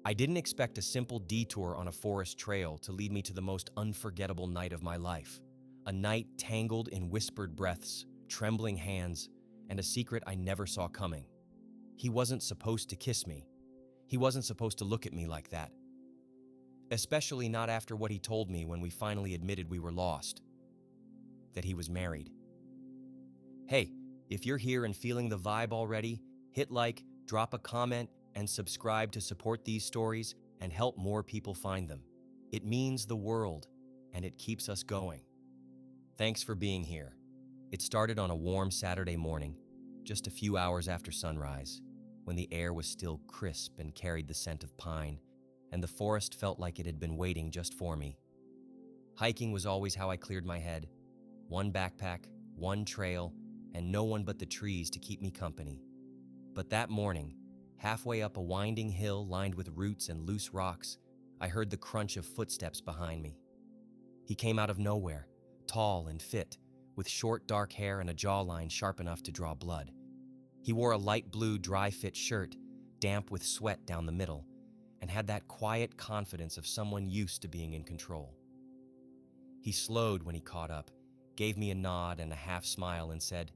I didn't expect a simple detour on a forest trail to lead me to the most unforgettable night of my life. A night tangled in whispered breaths, trembling hands, and a secret I never saw coming. He wasn't supposed to kiss me. He wasn't supposed to look at me like that. Especially not after what he told me when we finally admitted we were lost. That he was married. Hey, if you're here and feeling the vibe already, hit like, drop a comment, and subscribe to support these stories and help more people find them. It means the world, and it keeps us going. Thanks for being here. It started on a warm Saturday morning, just a few hours after sunrise, when the air was still crisp and carried the scent of pine, and the forest felt like it had been waiting just for me. Hiking was always how I cleared my head. One backpack, one trail, and no one but the trees to keep me company. But that morning, halfway up a winding hill lined with roots and loose rocks, I heard the crunch of footsteps behind me. He came out of nowhere, tall and fit, with short dark hair and a jawline sharp enough to draw blood. He wore a light blue dry-fit shirt, damp with sweat down the middle, and had that quiet confidence of someone used to being in control. He slowed when he caught up, gave me a nod and a half smile and said,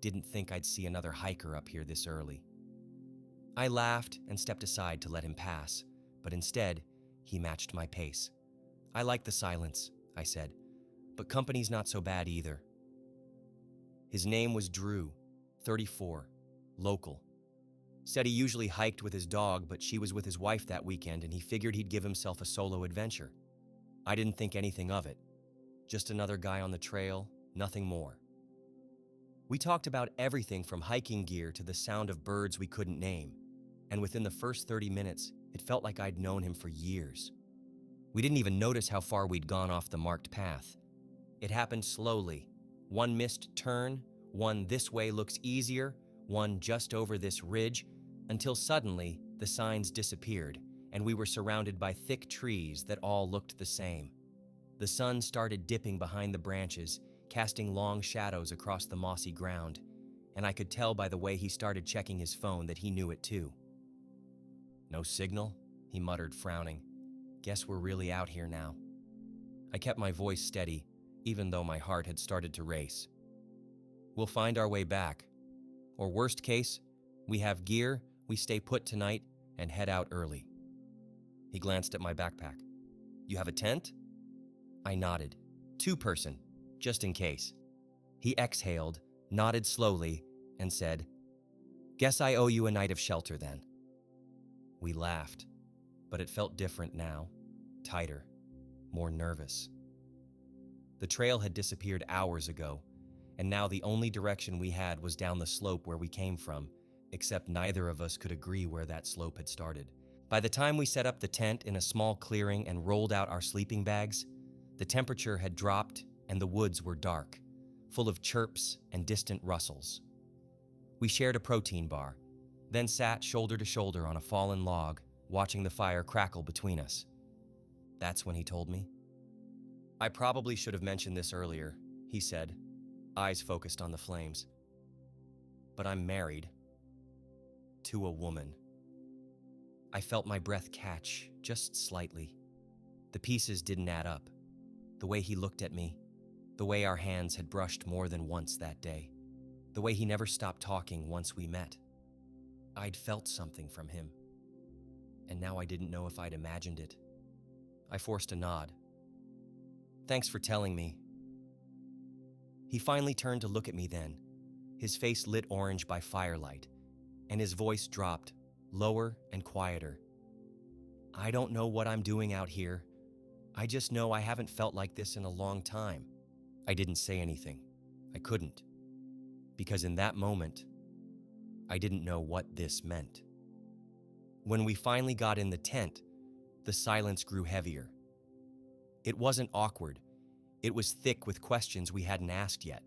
"Didn't think I'd see another hiker up here this early." I laughed and stepped aside to let him pass, but instead, he matched my pace. "I like the silence," I said, "but company's not so bad either." His name was Drew, 34, local. Said he usually hiked with his dog, but she was with his wife that weekend and he figured he'd give himself a solo adventure. I didn't think anything of it. Just another guy on the trail, nothing more. We talked about everything from hiking gear to the sound of birds we couldn't name, and within the first 30 minutes, it felt like I'd known him for years. We didn't even notice how far we'd gone off the marked path. It happened slowly. One missed turn, one "this way looks easier," one "just over this ridge," until suddenly the signs disappeared and we were surrounded by thick trees that all looked the same. The sun started dipping behind the branches, casting long shadows across the mossy ground, and I could tell by the way he started checking his phone that he knew it too. "No signal?" he muttered, frowning. "Guess we're really out here now." I kept my voice steady, even though my heart had started to race. "We'll find our way back. Or worst case, we have gear, we stay put tonight, and head out early." He glanced at my backpack. "You have a tent?" I nodded. "Two-person, just in case." He exhaled, nodded slowly, and said, "Guess I owe you a night of shelter then." We laughed, but it felt different now, tighter, more nervous. The trail had disappeared hours ago, and now the only direction we had was down the slope where we came from, except neither of us could agree where that slope had started. By the time we set up the tent in a small clearing and rolled out our sleeping bags, the temperature had dropped and the woods were dark, full of chirps and distant rustles. We shared a protein bar, then sat shoulder to shoulder on a fallen log, watching the fire crackle between us. That's when he told me. "I probably should have mentioned this earlier," he said, eyes focused on the flames. "But I'm married. To a woman." I felt my breath catch, just slightly. The pieces didn't add up. The way he looked at me, the way our hands had brushed more than once that day, the way he never stopped talking once we met. I'd felt something from him, and now I didn't know if I'd imagined it. I forced a nod. "Thanks for telling me." He finally turned to look at me then, his face lit orange by firelight, and his voice dropped, lower and quieter. "I don't know what I'm doing out here. I just know I haven't felt like this in a long time." I didn't say anything. I couldn't. Because in that moment, I didn't know what this meant. When we finally got in the tent, the silence grew heavier. It wasn't awkward. It was thick with questions we hadn't asked yet.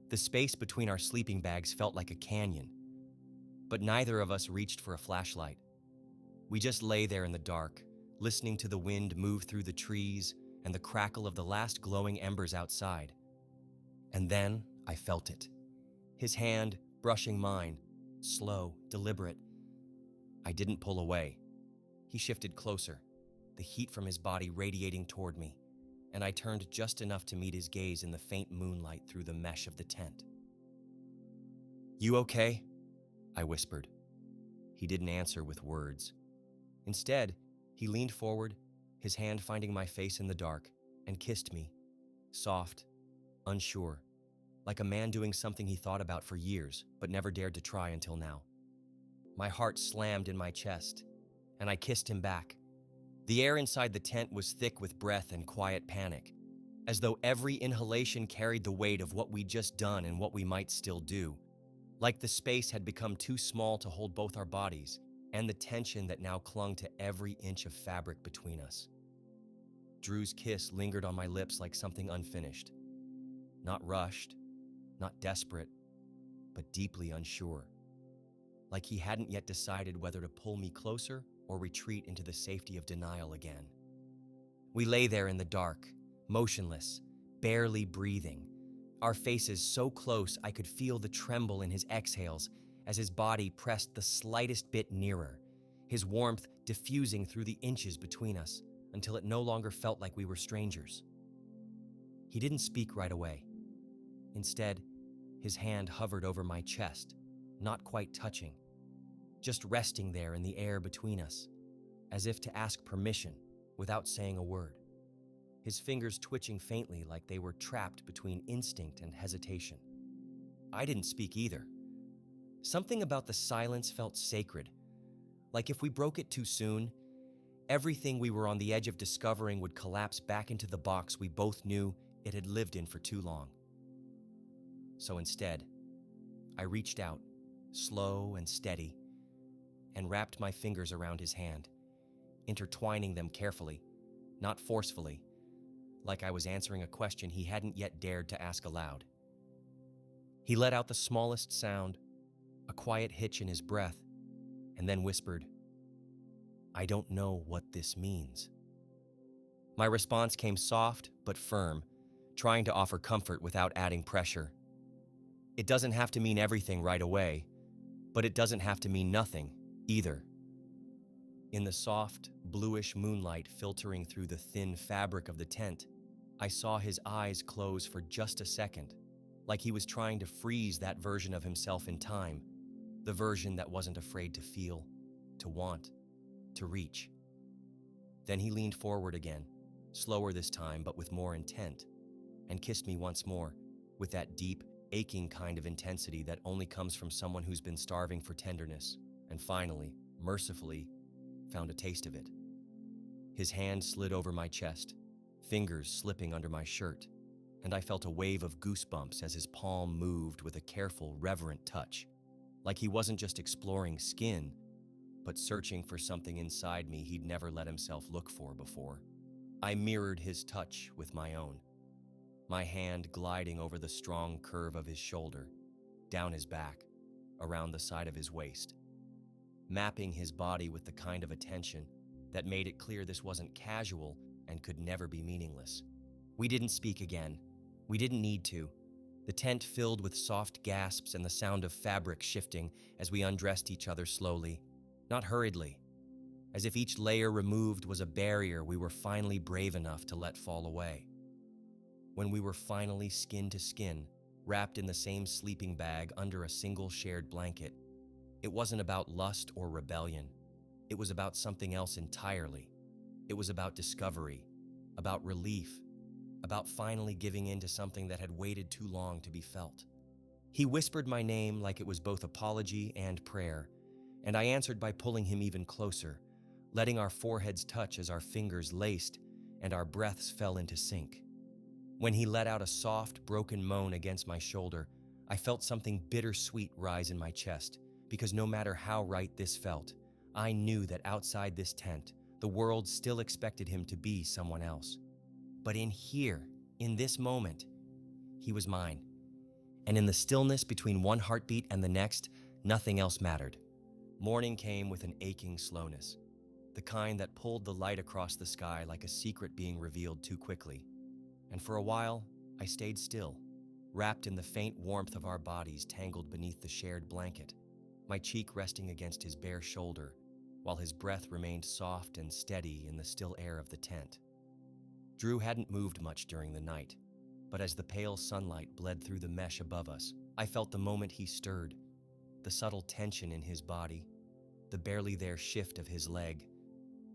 The space between our sleeping bags felt like a canyon, but neither of us reached for a flashlight. We just lay there in the dark, listening to the wind move through the trees and the crackle of the last glowing embers outside. And then I felt it. His hand brushing mine, slow, deliberate. I didn't pull away. He shifted closer, the heat from his body radiating toward me, and I turned just enough to meet his gaze in the faint moonlight through the mesh of the tent. "You okay?" I whispered. He didn't answer with words. Instead, he leaned forward, his hand finding my face in the dark, and kissed me, soft, unsure, like a man doing something he thought about for years but never dared to try until now. My heart slammed in my chest, and I kissed him back. The air inside the tent was thick with breath and quiet panic, as though every inhalation carried the weight of what we'd just done and what we might still do. Like the space had become too small to hold both our bodies, and the tension that now clung to every inch of fabric between us. Drew's kiss lingered on my lips like something unfinished. Not rushed, not desperate, but deeply unsure. Like he hadn't yet decided whether to pull me closer or retreat into the safety of denial again. We lay there in the dark, motionless, barely breathing, our faces so close I could feel the tremble in his exhales as his body pressed the slightest bit nearer, his warmth diffusing through the inches between us until it no longer felt like we were strangers. He didn't speak right away. Instead, his hand hovered over my chest, not quite touching, just resting there in the air between us, as if to ask permission without saying a word. His fingers twitching faintly like they were trapped between instinct and hesitation. I didn't speak either. Something about the silence felt sacred, like if we broke it too soon, everything we were on the edge of discovering would collapse back into the box we both knew it had lived in for too long. So instead, I reached out, slow and steady, and wrapped my fingers around his hand, intertwining them carefully, not forcefully, like I was answering a question he hadn't yet dared to ask aloud. He let out the smallest sound, a quiet hitch in his breath, and then whispered, "I don't know what this means." My response came soft but firm, trying to offer comfort without adding pressure. It doesn't have to mean everything right away, but it doesn't have to mean nothing either. In the soft, bluish moonlight filtering through the thin fabric of the tent, I saw his eyes close for just a second, like he was trying to freeze that version of himself in time, the version that wasn't afraid to feel, to want, to reach. Then he leaned forward again, slower this time but with more intent, and kissed me once more, with that deep, aching kind of intensity that only comes from someone who's been starving for tenderness, and finally, mercifully, found a taste of it. His hand slid over my chest, fingers slipping under my shirt, and I felt a wave of goosebumps as his palm moved with a careful, reverent touch, like he wasn't just exploring skin, but searching for something inside me he'd never let himself look for before. I mirrored his touch with my own, my hand gliding over the strong curve of his shoulder, down his back, around the side of his waist, mapping his body with the kind of attention that made it clear this wasn't casual and could never be meaningless. We didn't speak again. We didn't need to. The tent filled with soft gasps and the sound of fabric shifting as we undressed each other slowly, not hurriedly, as if each layer removed was a barrier we were finally brave enough to let fall away. When we were finally skin to skin, wrapped in the same sleeping bag under a single shared blanket, it wasn't about lust or rebellion. It was about something else entirely. It was about discovery, about relief, about finally giving in to something that had waited too long to be felt. He whispered my name like it was both apology and prayer, and I answered by pulling him even closer, letting our foreheads touch as our fingers laced and our breaths fell into sync. When he let out a soft, broken moan against my shoulder, I felt something bittersweet rise in my chest, because no matter how right this felt, I knew that outside this tent, the world still expected him to be someone else. But in here, in this moment, he was mine. And in the stillness between one heartbeat and the next, nothing else mattered. Morning came with an aching slowness, the kind that pulled the light across the sky like a secret being revealed too quickly. And for a while, I stayed still, wrapped in the faint warmth of our bodies tangled beneath the shared blanket, my cheek resting against his bare shoulder, while his breath remained soft and steady in the still air of the tent. Drew hadn't moved much during the night, but as the pale sunlight bled through the mesh above us, I felt the moment he stirred, the subtle tension in his body, the barely there shift of his leg,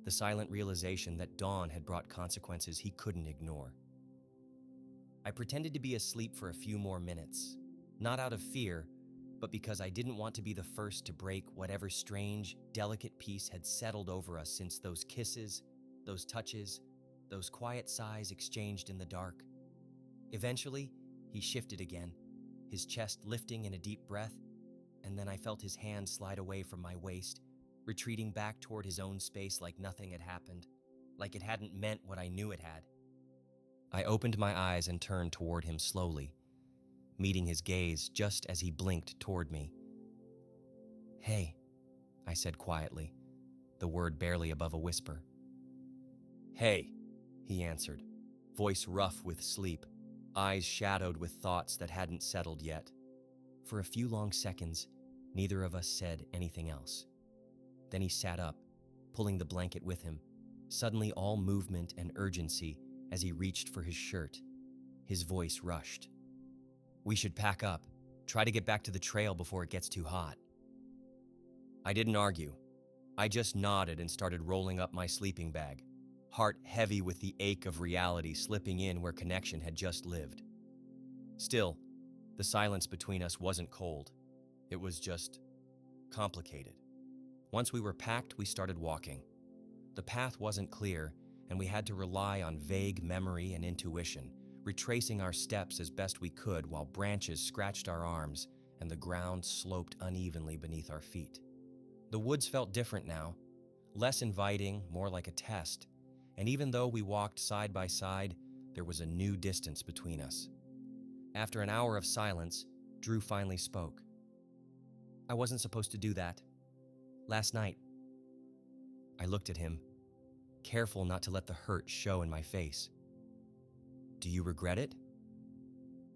the silent realization that dawn had brought consequences he couldn't ignore. I pretended to be asleep for a few more minutes, not out of fear, but because I didn't want to be the first to break whatever strange, delicate peace had settled over us since those kisses, those touches, those quiet sighs exchanged in the dark. Eventually, he shifted again, his chest lifting in a deep breath, and then I felt his hand slide away from my waist, retreating back toward his own space like nothing had happened, like it hadn't meant what I knew it had. I opened my eyes and turned toward him slowly, meeting his gaze just as he blinked toward me. "Hey," I said quietly, the word barely above a whisper. "Hey," he answered, voice rough with sleep, eyes shadowed with thoughts that hadn't settled yet. For a few long seconds, neither of us said anything else. Then he sat up, pulling the blanket with him, suddenly all movement and urgency as he reached for his shirt. His voice rushed. "We should pack up, try to get back to the trail before it gets too hot." I didn't argue. I just nodded and started rolling up my sleeping bag, heart heavy with the ache of reality slipping in where connection had just lived. Still, the silence between us wasn't cold. It was just complicated. Once we were packed, we started walking. The path wasn't clear, and we had to rely on vague memory and intuition, retracing our steps as best we could while branches scratched our arms and the ground sloped unevenly beneath our feet. The woods felt different now, less inviting, more like a test, and even though we walked side by side, there was a new distance between us. After an hour of silence, Drew finally spoke. "I wasn't supposed to do that. Last night." I looked at him, careful not to let the hurt show in my face. "Do you regret it?"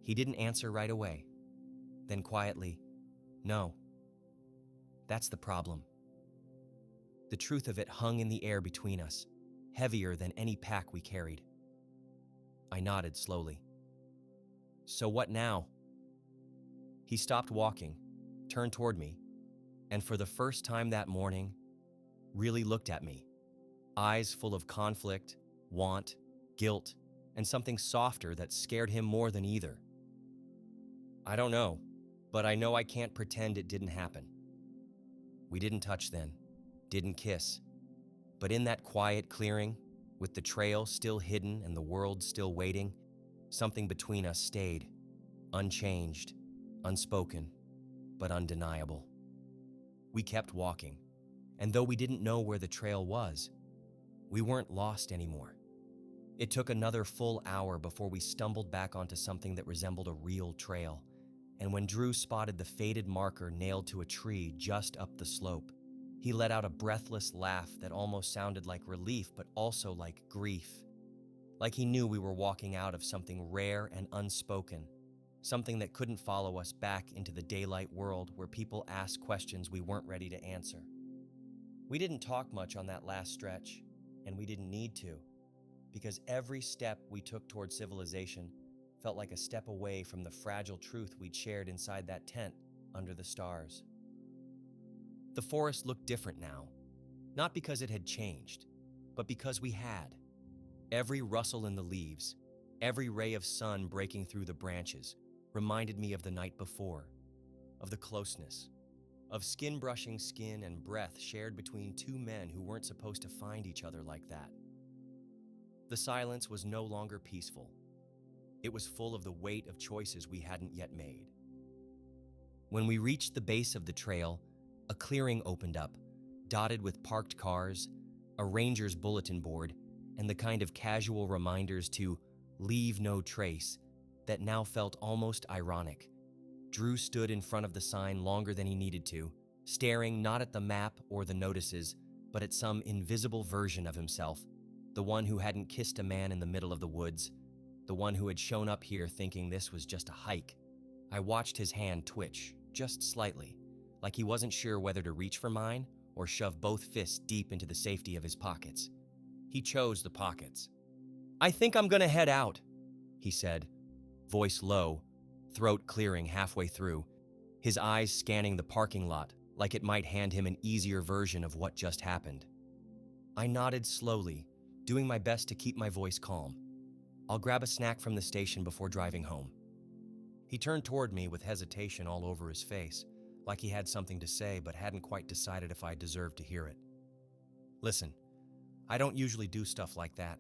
He didn't answer right away. Then quietly, "No." That's the problem. The truth of it hung in the air between us, heavier than any pack we carried. I nodded slowly. "So what now?" He stopped walking, turned toward me, and for the first time that morning, really looked at me, eyes full of conflict, want, guilt, and something softer that scared him more than either. "I don't know, but I know I can't pretend it didn't happen." We didn't touch then, didn't kiss, but in that quiet clearing, with the trail still hidden and the world still waiting, something between us stayed, unchanged, unspoken, but undeniable. We kept walking, and though we didn't know where the trail was, we weren't lost anymore. It took another full hour before we stumbled back onto something that resembled a real trail, and when Drew spotted the faded marker nailed to a tree just up the slope, he let out a breathless laugh that almost sounded like relief but also like grief. Like he knew we were walking out of something rare and unspoken, something that couldn't follow us back into the daylight world where people ask questions we weren't ready to answer. We didn't talk much on that last stretch, and we didn't need to, because every step we took toward civilization felt like a step away from the fragile truth we'd shared inside that tent under the stars. The forest looked different now, not because it had changed, but because we had. Every rustle in the leaves, every ray of sun breaking through the branches reminded me of the night before, of the closeness, of skin brushing skin and breath shared between two men who weren't supposed to find each other like that. The silence was no longer peaceful. It was full of the weight of choices we hadn't yet made. When we reached the base of the trail, a clearing opened up, dotted with parked cars, a ranger's bulletin board, and the kind of casual reminders to leave no trace that now felt almost ironic. Drew stood in front of the sign longer than he needed to, staring not at the map or the notices, but at some invisible version of himself, the one who hadn't kissed a man in the middle of the woods, the one who had shown up here thinking this was just a hike. I watched his hand twitch, just slightly, like he wasn't sure whether to reach for mine or shove both fists deep into the safety of his pockets. He chose the pockets. "I think I'm gonna head out," he said, voice low, throat clearing halfway through, his eyes scanning the parking lot like it might hand him an easier version of what just happened. I nodded slowly, doing my best to keep my voice calm. "I'll grab a snack from the station before driving home." He turned toward me with hesitation all over his face, like he had something to say but hadn't quite decided if I deserved to hear it. "Listen, I don't usually do stuff like that.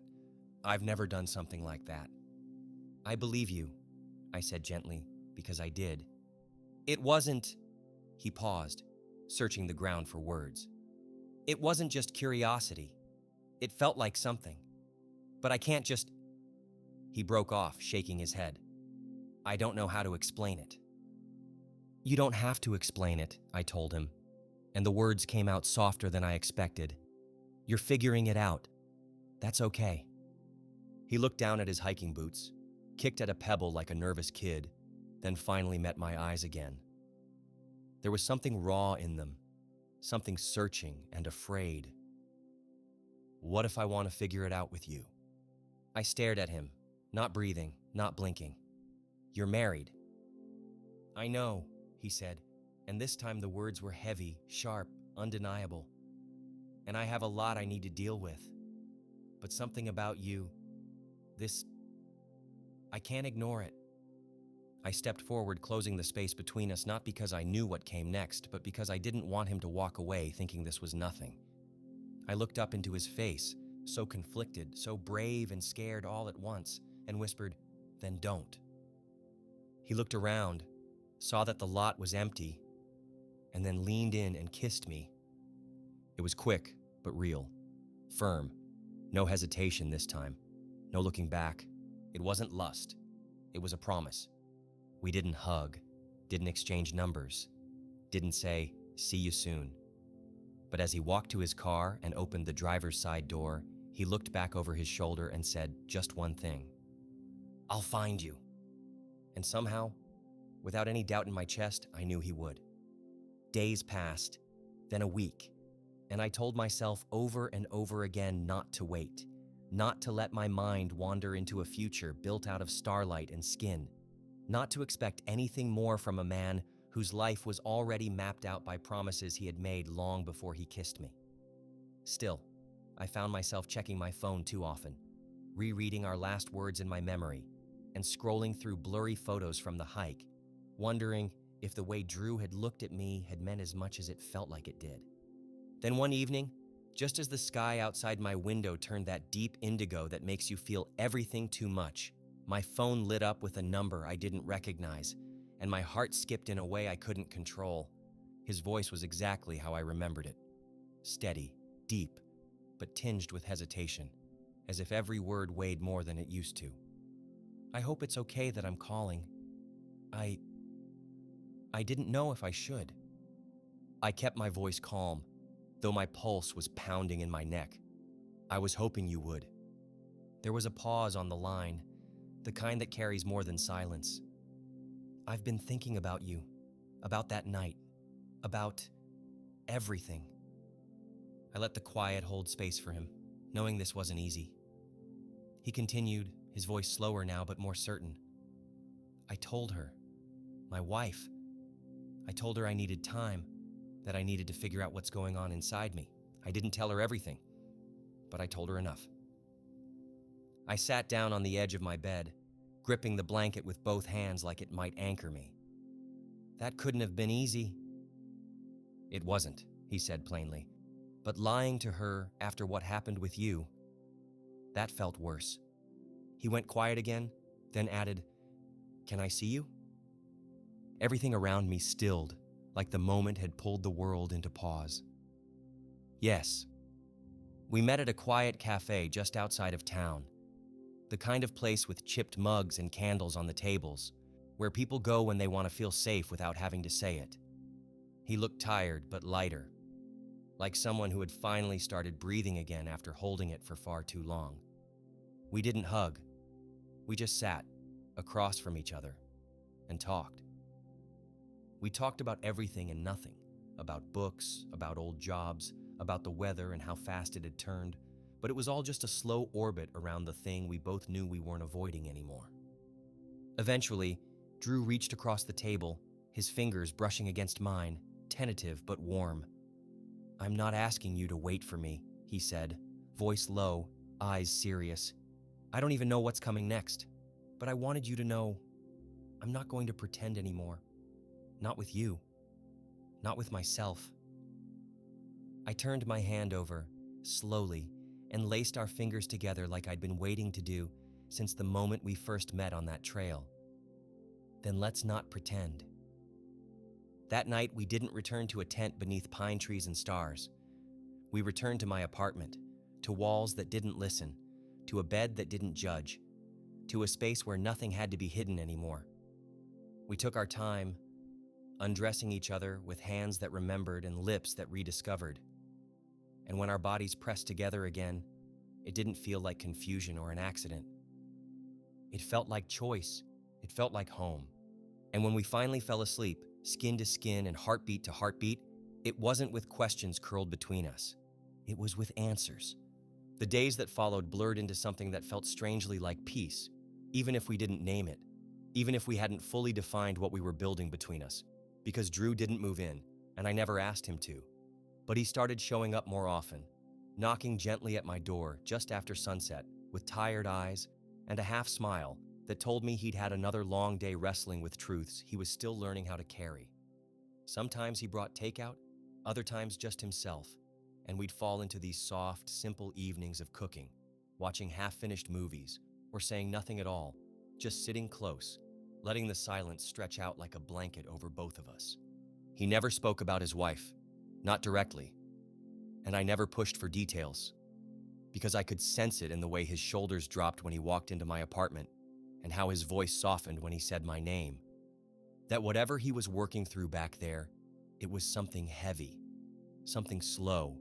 I've never done something like that." "I believe you," I said gently, because I did. "It wasn't..." He paused, searching the ground for words. "It wasn't just curiosity. It felt like something. But I can't just..." He broke off, shaking his head. "I don't know how to explain it." "You don't have to explain it," I told him, and the words came out softer than I expected. "You're figuring it out. That's okay." He looked down at his hiking boots, kicked at a pebble like a nervous kid, then finally met my eyes again. There was something raw in them, something searching and afraid. "What if I want to figure it out with you?" I stared at him, not breathing, not blinking. "You're married." "I know," he said, and this time the words were heavy, sharp, undeniable. "And I have a lot I need to deal with. But something about you, this, I can't ignore it." I stepped forward, closing the space between us, not because I knew what came next, but because I didn't want him to walk away thinking this was nothing. I looked up into his face, so conflicted, so brave and scared all at once, and whispered, "Then don't." He looked around, saw that the lot was empty, and then leaned in and kissed me. It was quick, but real. Firm. No hesitation this time. No looking back. It wasn't lust. It was a promise. We didn't hug, didn't exchange numbers, didn't say, "See you soon." But as he walked to his car and opened the driver's side door, he looked back over his shoulder and said just one thing: "I'll find you." And somehow, without any doubt in my chest, I knew he would. Days passed, then a week, and I told myself over and over again not to wait, not to let my mind wander into a future built out of starlight and skin, not to expect anything more from a man whose life was already mapped out by promises he had made long before he kissed me. Still, I found myself checking my phone too often, rereading our last words in my memory, and scrolling through blurry photos from the hike, wondering if the way Drew had looked at me had meant as much as it felt like it did. Then one evening, just as the sky outside my window turned that deep indigo that makes you feel everything too much, my phone lit up with a number I didn't recognize, and my heart skipped in a way I couldn't control. His voice was exactly how I remembered it. Steady, deep, but tinged with hesitation, as if every word weighed more than it used to. "I hope it's okay that I'm calling. I didn't know if I should." I kept my voice calm, though my pulse was pounding in my neck. "I was hoping you would." There was a pause on the line, the kind that carries more than silence. "I've been thinking about you, about that night, about everything." I let the quiet hold space for him, knowing this wasn't easy. He continued, his voice slower now but more certain. "I told her, my wife, I told her I needed time, that I needed to figure out what's going on inside me. I didn't tell her everything, but I told her enough." I sat down on the edge of my bed, gripping the blanket with both hands like it might anchor me. "That couldn't have been easy." "It wasn't," he said plainly. "But lying to her after what happened with you, that felt worse." He went quiet again, then added, "Can I see you?" Everything around me stilled, like the moment had pulled the world into pause. "Yes." We met at a quiet cafe just outside of town, the kind of place with chipped mugs and candles on the tables, where people go when they want to feel safe without having to say it. He looked tired but lighter, like someone who had finally started breathing again after holding it for far too long. We didn't hug. We just sat across from each other and talked. We talked about everything and nothing, about books, about old jobs, about the weather and how fast it had turned, but it was all just a slow orbit around the thing we both knew we weren't avoiding anymore. Eventually, Drew reached across the table, his fingers brushing against mine, tentative but warm. "I'm not asking you to wait for me," he said, voice low, eyes serious. "I don't even know what's coming next, but I wanted you to know I'm not going to pretend anymore. Not with you. Not with myself." I turned my hand over, slowly, and laced our fingers together like I'd been waiting to do since the moment we first met on that trail. Then let's not pretend. That night, we didn't return to a tent beneath pine trees and stars. We returned to my apartment, to walls that didn't listen, to a bed that didn't judge, to a space where nothing had to be hidden anymore. We took our time, undressing each other with hands that remembered and lips that rediscovered. And when our bodies pressed together again, it didn't feel like confusion or an accident. It felt like choice. It felt like home. And when we finally fell asleep, skin to skin and heartbeat to heartbeat, it wasn't with questions curled between us. It was with answers. The days that followed blurred into something that felt strangely like peace, even if we didn't name it, even if we hadn't fully defined what we were building between us, because Drew didn't move in, and I never asked him to. But he started showing up more often, knocking gently at my door just after sunset, with tired eyes and a half smile that told me he'd had another long day wrestling with truths he was still learning how to carry. Sometimes he brought takeout, other times just himself, and we'd fall into these soft, simple evenings of cooking, watching half-finished movies, or saying nothing at all, just sitting close, letting the silence stretch out like a blanket over both of us. He never spoke about his wife, not directly, and I never pushed for details, because I could sense it in the way his shoulders dropped when he walked into my apartment, and how his voice softened when he said my name. That whatever he was working through back there, it was something heavy, something slow,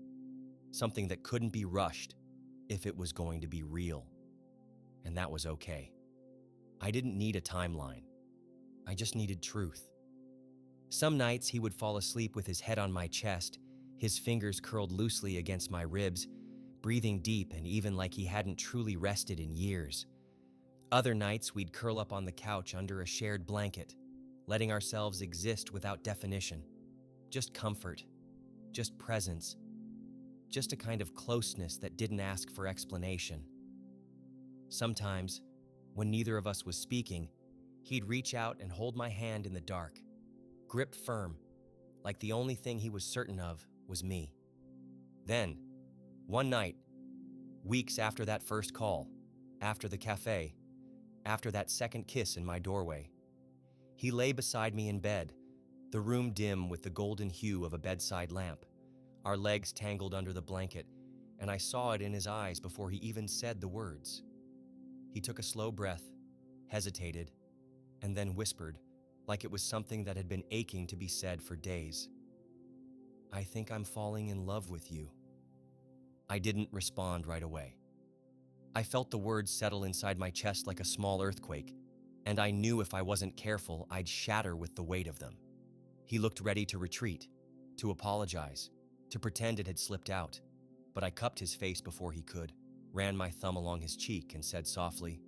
something that couldn't be rushed if it was going to be real. And that was okay. I didn't need a timeline. I just needed truth. Some nights he would fall asleep with his head on my chest, his fingers curled loosely against my ribs, breathing deep and even like he hadn't truly rested in years. Other nights we'd curl up on the couch under a shared blanket, letting ourselves exist without definition. Just comfort, just presence, just a kind of closeness that didn't ask for explanation. Sometimes, when neither of us was speaking, he'd reach out and hold my hand in the dark, gripped firm, like the only thing he was certain of was me. Then, one night, weeks after that first call, after the cafe, after that second kiss in my doorway, he lay beside me in bed, the room dim with the golden hue of a bedside lamp, our legs tangled under the blanket, and I saw it in his eyes before he even said the words. He took a slow breath, hesitated, and then whispered, like it was something that had been aching to be said for days. "I think I'm falling in love with you." I didn't respond right away. I felt the words settle inside my chest like a small earthquake, and I knew if I wasn't careful, I'd shatter with the weight of them. He looked ready to retreat, to apologize, to pretend it had slipped out, but I cupped his face before he could, ran my thumb along his cheek and said softly,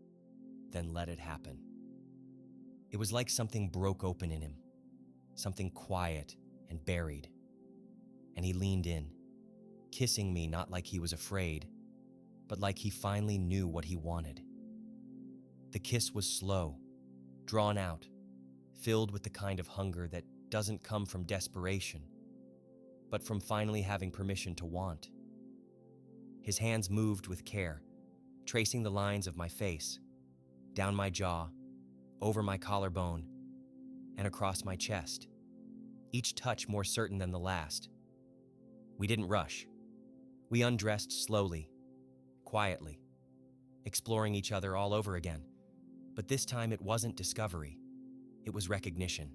"Then let it happen." It was like something broke open in him, something quiet and buried, and he leaned in, kissing me not like he was afraid, but like he finally knew what he wanted. The kiss was slow, drawn out, filled with the kind of hunger that doesn't come from desperation, but from finally having permission to want. His hands moved with care, tracing the lines of my face, down my jaw, over my collarbone, and across my chest, each touch more certain than the last. We didn't rush. We undressed slowly, quietly, exploring each other all over again. But this time it wasn't discovery. It was recognition.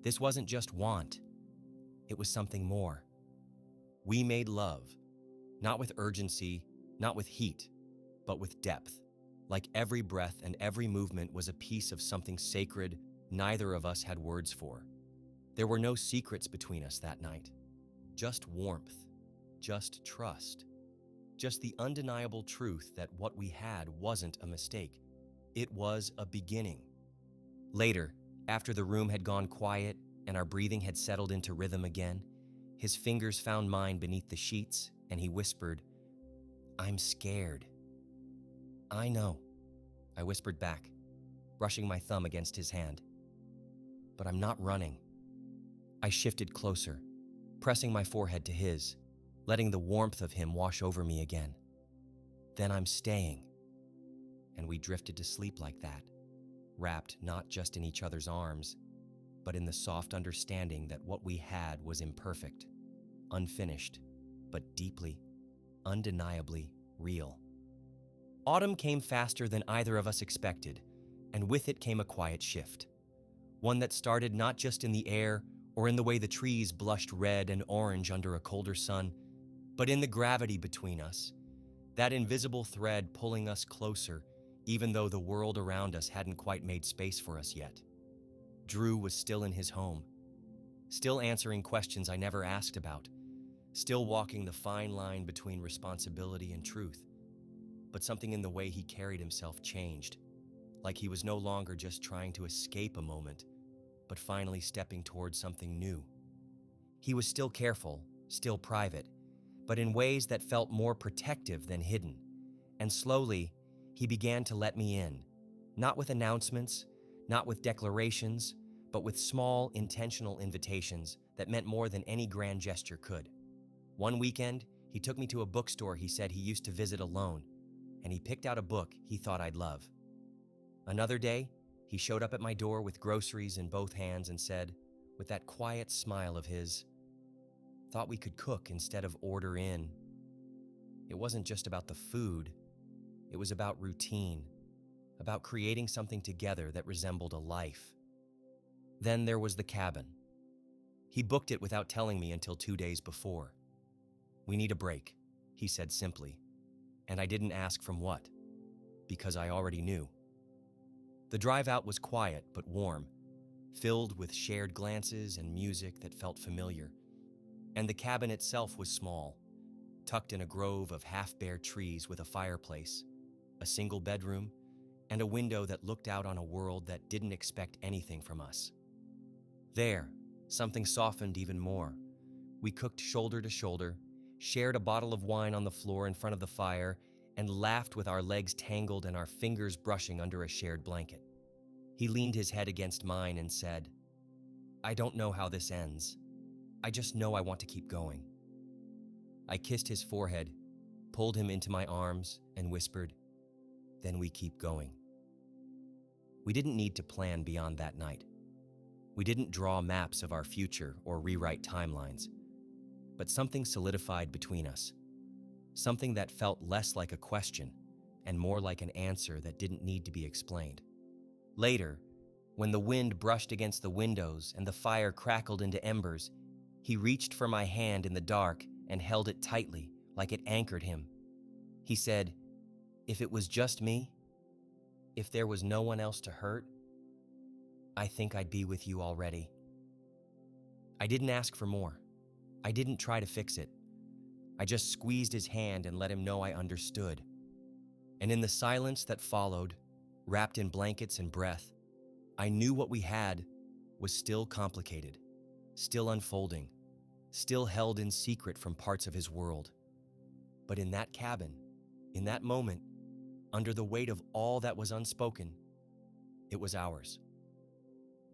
This wasn't just want. It was something more. We made love, not with urgency, not with heat, but with depth. Like every breath and every movement was a piece of something sacred neither of us had words for. There were no secrets between us that night. Just warmth, just trust, just the undeniable truth that what we had wasn't a mistake. It was a beginning. Later, after the room had gone quiet and our breathing had settled into rhythm again, his fingers found mine beneath the sheets and he whispered, "I'm scared." "I know," I whispered back, brushing my thumb against his hand. "But I'm not running." I shifted closer, pressing my forehead to his, letting the warmth of him wash over me again. "Then I'm staying." And we drifted to sleep like that, wrapped not just in each other's arms, but in the soft understanding that what we had was imperfect, unfinished, but deeply, undeniably real. Autumn came faster than either of us expected, and with it came a quiet shift. One that started not just in the air or in the way the trees blushed red and orange under a colder sun, but in the gravity between us, that invisible thread pulling us closer, even though the world around us hadn't quite made space for us yet. Drew was still in his home, still answering questions I never asked about, still walking the fine line between responsibility and truth. But something in the way he carried himself changed, like he was no longer just trying to escape a moment, but finally stepping towards something new. He was still careful, still private, but in ways that felt more protective than hidden. And slowly, he began to let me in, not with announcements, not with declarations, but with small, intentional invitations that meant more than any grand gesture could. One weekend, he took me to a bookstore he said he used to visit alone, and he picked out a book he thought I'd love. Another day, he showed up at my door with groceries in both hands and said, with that quiet smile of his, "Thought we could cook instead of order in." It wasn't just about the food, it was about routine, about creating something together that resembled a life. Then there was the cabin. He booked it without telling me until 2 days before. "We need a break," he said simply, and I didn't ask from what, because I already knew. The drive out was quiet but warm, filled with shared glances and music that felt familiar. And the cabin itself was small, tucked in a grove of half-bare trees with a fireplace, a single bedroom, and a window that looked out on a world that didn't expect anything from us. There, something softened even more. We cooked shoulder to shoulder, shared a bottle of wine on the floor in front of the fire, and laughed with our legs tangled and our fingers brushing under a shared blanket. He leaned his head against mine and said, "I don't know how this ends. I just know I want to keep going." I kissed his forehead, pulled him into my arms, and whispered, "Then we keep going." We didn't need to plan beyond that night. We didn't draw maps of our future or rewrite timelines. But something solidified between us. Something that felt less like a question and more like an answer that didn't need to be explained. Later, when the wind brushed against the windows and the fire crackled into embers, he reached for my hand in the dark and held it tightly, like it anchored him. He said, "If it was just me, if there was no one else to hurt, I think I'd be with you already." I didn't ask for more. I didn't try to fix it. I just squeezed his hand and let him know I understood. And in the silence that followed, wrapped in blankets and breath, I knew what we had was still complicated, still unfolding, still held in secret from parts of his world. But in that cabin, in that moment, under the weight of all that was unspoken, it was ours.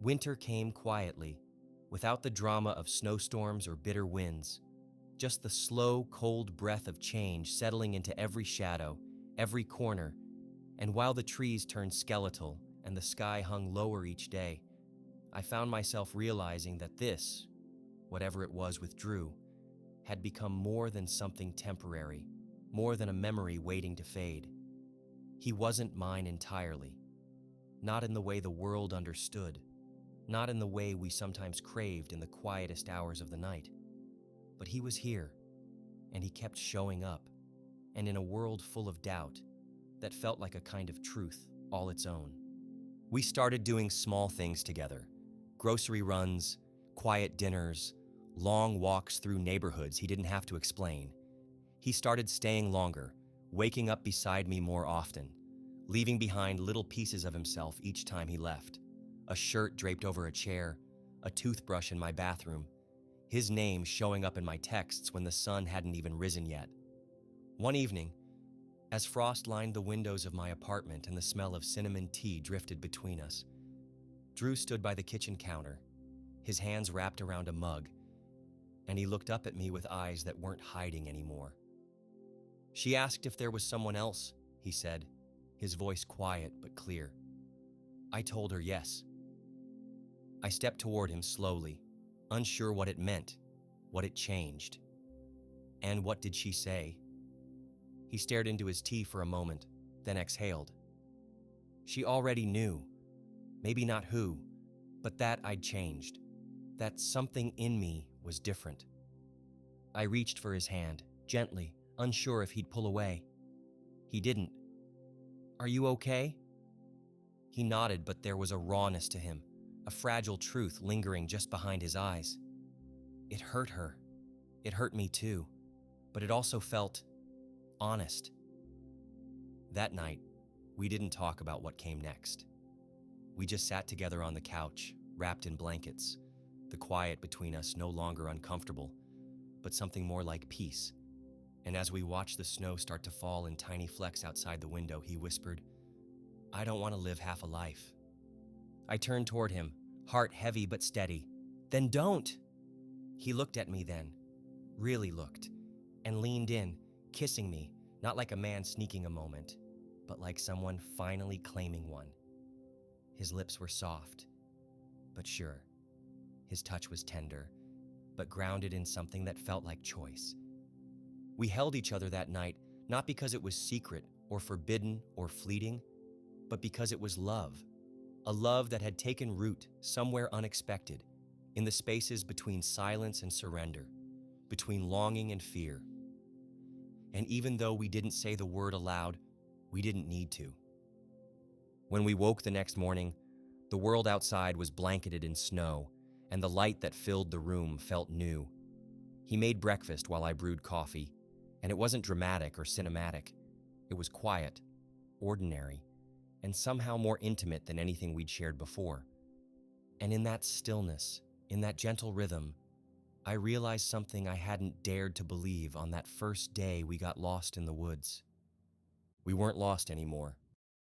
Winter came quietly, without the drama of snowstorms or bitter winds, just the slow, cold breath of change settling into every shadow, every corner, and while the trees turned skeletal and the sky hung lower each day, I found myself realizing that this, whatever it was with Drew, had become more than something temporary, more than a memory waiting to fade. He wasn't mine entirely, not in the way the world understood, not in the way we sometimes craved in the quietest hours of the night. But he was here, and he kept showing up, and in a world full of doubt, that felt like a kind of truth all its own. We started doing small things together, grocery runs, quiet dinners, long walks through neighborhoods he didn't have to explain. He started staying longer, waking up beside me more often, leaving behind little pieces of himself each time he left. A shirt draped over a chair, a toothbrush in my bathroom, his name showing up in my texts when the sun hadn't even risen yet. One evening, as frost lined the windows of my apartment and the smell of cinnamon tea drifted between us, Drew stood by the kitchen counter, his hands wrapped around a mug, and he looked up at me with eyes that weren't hiding anymore. "She asked if there was someone else," he said, his voice quiet but clear. I told her yes. I stepped toward him slowly, unsure what it meant, what it changed. "And what did she say?" He stared into his tea for a moment, then exhaled. "She already knew. Maybe not who, but that I'd changed. That something in me was different." I reached for his hand, gently, unsure if he'd pull away. He didn't. "Are you okay?" He nodded, but there was a rawness to him, a fragile truth lingering just behind his eyes. It hurt her. It hurt me too, but it also felt honest. That night, we didn't talk about what came next. We just sat together on the couch, wrapped in blankets, the quiet between us no longer uncomfortable, but something more like peace. And as we watched the snow start to fall in tiny flecks outside the window, he whispered, "I don't want to live half a life." I turned toward him, heart heavy but steady. "Then don't!" He looked at me then, really looked, and leaned in, kissing me, not like a man sneaking a moment, but like someone finally claiming one. His lips were soft, but sure. His touch was tender, but grounded in something that felt like choice. We held each other that night, not because it was secret or forbidden or fleeting, but because it was love. A love that had taken root somewhere unexpected, in the spaces between silence and surrender, between longing and fear. And even though we didn't say the word aloud, we didn't need to. When we woke the next morning, the world outside was blanketed in snow, and the light that filled the room felt new. He made breakfast while I brewed coffee, and it wasn't dramatic or cinematic. It was quiet, ordinary, and somehow more intimate than anything we'd shared before. And in that stillness, in that gentle rhythm, I realized something I hadn't dared to believe on that first day we got lost in the woods. We weren't lost anymore.